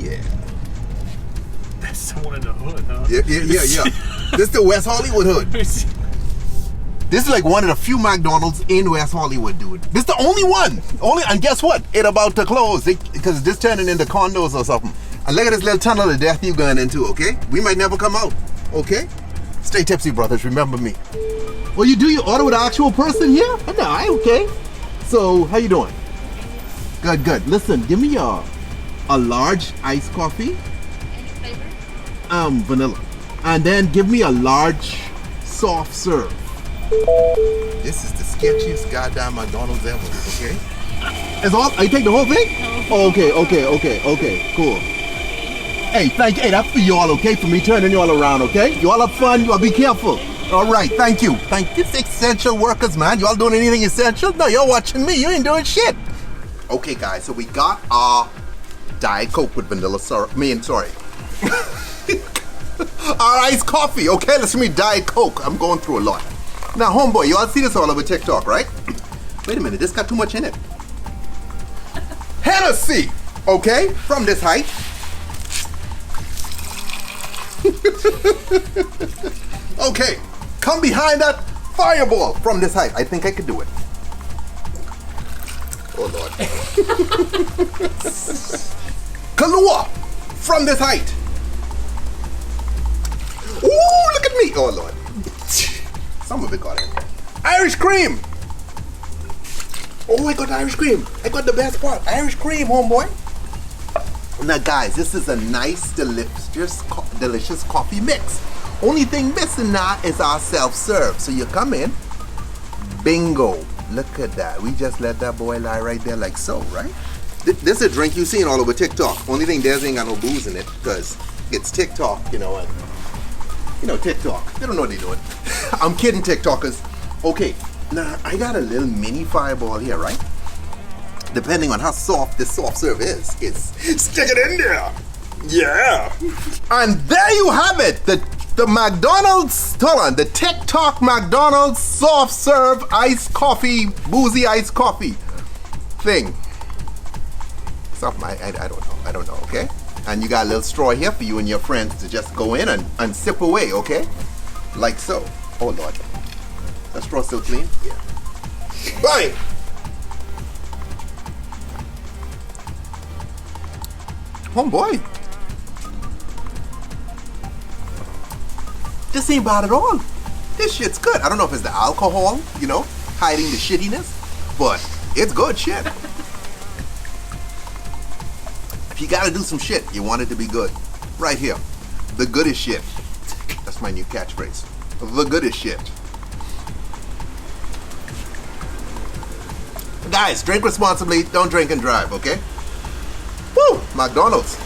Yeah. That's the one in the hood, huh? Yeah. This is the West Hollywood hood. This is like one of the few McDonald's in West Hollywood, dude. This is the only one. And guess what? It about to close because this turning into condos or something. And look at this little tunnel of death you going into, okay? We might never come out, okay? Stay tipsy, brothers. Remember me. Well, you do your order with an actual person here? No, okay. So, how you doing? Good. Listen, give me a large iced coffee. Any flavor? Vanilla. And then give me a large soft serve. This is the sketchiest goddamn McDonald's ever, okay? That's all? You take the whole thing? No. Okay, cool. Hey, thank you. Hey, that's for y'all, okay? For me turning y'all around, okay? Y'all have fun, y'all be careful. All right, thank you. This essential workers, man. Y'all doing anything essential? No, you're watching me. You ain't doing shit. Okay, guys, so we got our Diet Coke with vanilla syrup. Our iced coffee, okay? Let's me Diet Coke. I'm going through a lot. Now, homeboy, you all see this all over TikTok, right? Wait a minute, this got too much in it. Hennessy, okay? From this height. Okay, come behind that fireball from this height. I think I could do it. Oh, Lord. Kahlua from this height. Ooh, look at me. Oh, Lord. Some of it got in. Irish cream. Oh, I got the Irish cream. I got the best part. Irish cream, homeboy. Now, guys, this is a nice, delicious coffee mix. Only thing missing now is our self-serve. So you come in. Bingo. Look at that. We just let that boy lie right there like so, right? This is a drink you've seen all over TikTok. Only thing, theirs ain't got no booze in it because it's TikTok, and TikTok. They don't know what they're doing. I'm kidding, TikTokers. Okay, now I got a little mini fireball here, right? Depending on how soft this soft serve is, stick it in there. Yeah. And there you have it. The McDonald's, the TikTok McDonald's soft serve iced coffee, boozy iced coffee thing. Something, I don't know, okay? And you got a little straw here for you and your friends to just go in and sip away, okay? Like so. Oh, Lord. That straw still clean? Yeah. Bang! Homeboy. This ain't bad at all. This shit's good. I don't know if it's the alcohol, hiding the shittiness, but it's good shit. If you gotta do some shit, you want it to be good. Right here. The goodest shit. That's my new catchphrase. The goodest shit. Guys, drink responsibly. Don't drink and drive, okay? Woo! McDonald's.